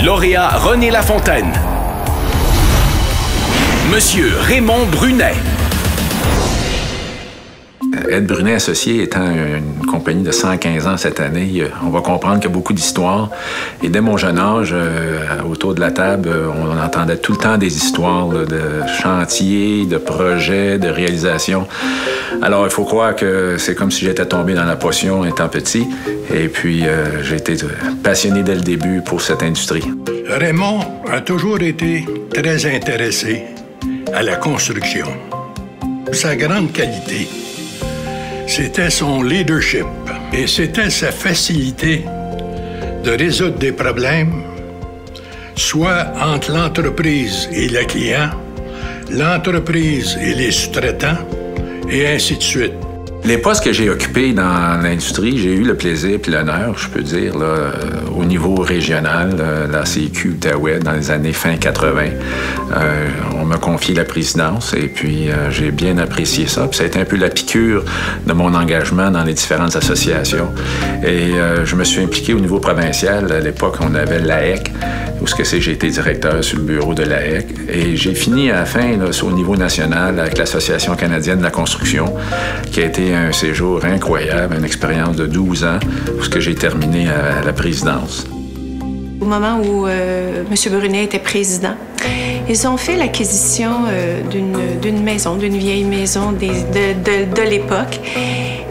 Lauréat René Lafontaine. Monsieur Raymond Brunet. Ed Brunet Associés étant une compagnie de 115 ans cette année, on va comprendre qu'il y a beaucoup d'histoires. Et dès mon jeune âge, autour de la table, on entendait tout le temps des histoires là, de chantiers, de projets, de réalisations. Alors, il faut croire que c'est comme si j'étais tombé dans la potion étant petit. Et puis, j'ai été passionné dès le début pour cette industrie. Raymond a toujours été très intéressé à la construction. Sa grande qualité, c'était son leadership et c'était sa facilité de résoudre des problèmes, soit entre l'entreprise et le client, l'entreprise et les sous-traitants, et ainsi de suite. Les postes que j'ai occupés dans l'industrie, j'ai eu le plaisir et l'honneur, je peux dire, là, au niveau régional, la CQ Outaouais, dans les années fin 80. On m'a confié la présidence et puis j'ai bien apprécié ça. Puis ça a été un peu la piqûre de mon engagement dans les différentes associations. Et je me suis impliqué au niveau provincial. À l'époque, on avait l'AEC, où j'ai été directeur sur le bureau de l'AEC. Et j'ai fini à la fin là, au niveau national avec l'Association canadienne de la construction, qui a été un séjour incroyable, une expérience de 12 ans, où j'ai terminé à la présidence. Au moment où M. Brunet était président, ils ont fait l'acquisition d'une maison, d'une vieille maison de l'époque.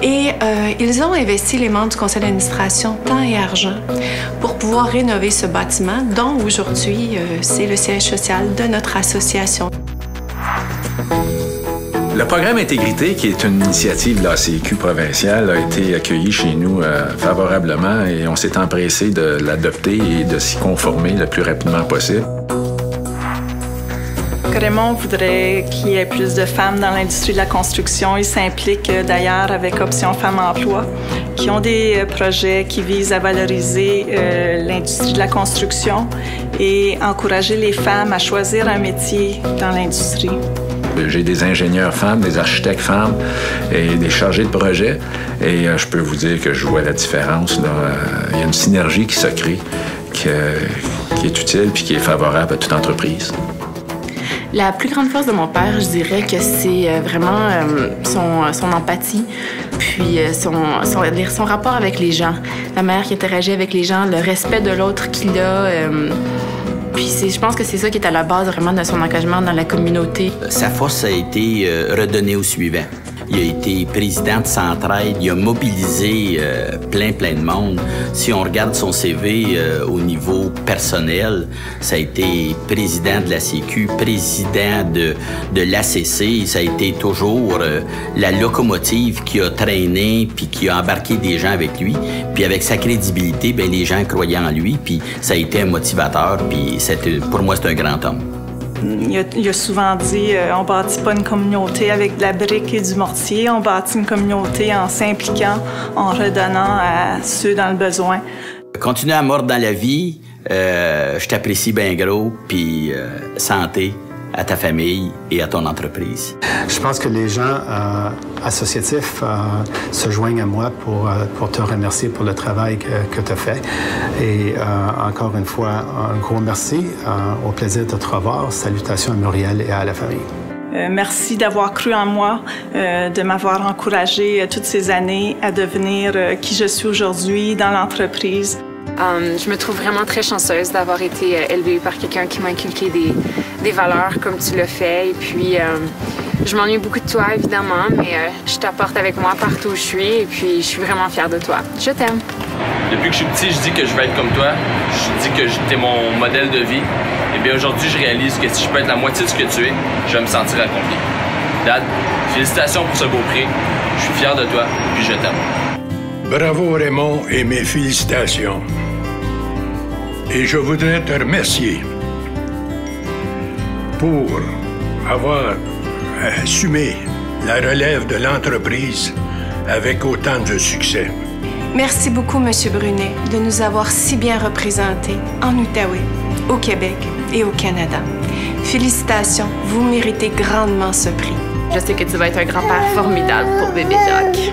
Et ils ont investi les membres du conseil d'administration temps et argent pour pouvoir rénover ce bâtiment, dont aujourd'hui, c'est le siège social de notre association. Le programme Intégrité, qui est une initiative de l'ACQ provinciale, a été accueilli chez nous favorablement et on s'est empressé de l'adopter et de s'y conformer le plus rapidement possible. Raymond voudrait qu'il y ait plus de femmes dans l'industrie de la construction. Il s'implique d'ailleurs avec Option Femmes Emploi, qui ont des projets qui visent à valoriser l'industrie de la construction et encourager les femmes à choisir un métier dans l'industrie. J'ai des ingénieurs femmes, des architectes femmes et des chargés de projet. Et je peux vous dire que je vois la différence. Il y a une synergie qui se crée, qui est utile puis qui est favorable à toute entreprise. La plus grande force de mon père, je dirais que c'est vraiment son empathie, puis son rapport avec les gens, la manière qu'il interagit avec les gens, le respect de l'autre qu'il a. Puis je pense que c'est ça qui est à la base vraiment de son engagement dans la communauté. Sa force a été redonnée au suivant. Il a été président de Centraide, il a mobilisé plein de monde. Si on regarde son CV au niveau personnel, ça a été président de la CQ, président de l'ACC. Ça a été toujours la locomotive qui a traîné puis qui a embarqué des gens avec lui. Puis avec sa crédibilité, bien, les gens croyaient en lui. Puis ça a été un motivateur. Puis pour moi, c'est un grand homme. Il a souvent dit on bâtit pas une communauté avec de la brique et du mortier, on bâtit une communauté en s'impliquant, en redonnant à ceux dans le besoin. Continue à mordre dans la vie, je t'apprécie bien gros, puis santé à ta famille et à ton entreprise. Je pense que les gens associatifs se joignent à moi pour te remercier pour le travail que tu as fait. Et encore une fois, un gros merci. Au plaisir de te revoir. Salutations à Muriel et à la famille. Merci d'avoir cru en moi, de m'avoir encouragé toutes ces années à devenir qui je suis aujourd'hui dans l'entreprise. Je me trouve vraiment très chanceuse d'avoir été élevée par quelqu'un qui m'a inculqué des valeurs comme tu l'as fait. Et puis, je m'ennuie beaucoup de toi, évidemment, mais je t'apporte avec moi partout où je suis et puis je suis vraiment fière de toi. Je t'aime. Depuis que je suis petit, je dis que je veux être comme toi. Je dis que t'es mon modèle de vie. Et bien aujourd'hui, je réalise que si je peux être la moitié de ce que tu es, je vais me sentir accompli. Dad, félicitations pour ce beau prix. Je suis fier de toi, puis je t'aime. Bravo Raymond et mes félicitations. Et je voudrais te remercier pour avoir assumé la relève de l'entreprise avec autant de succès. Merci beaucoup, M. Brunet, de nous avoir si bien représentés en Outaouais, au Québec et au Canada. Félicitations, vous méritez grandement ce prix. Je sais que tu vas être un grand-père formidable pour bébé Jacques.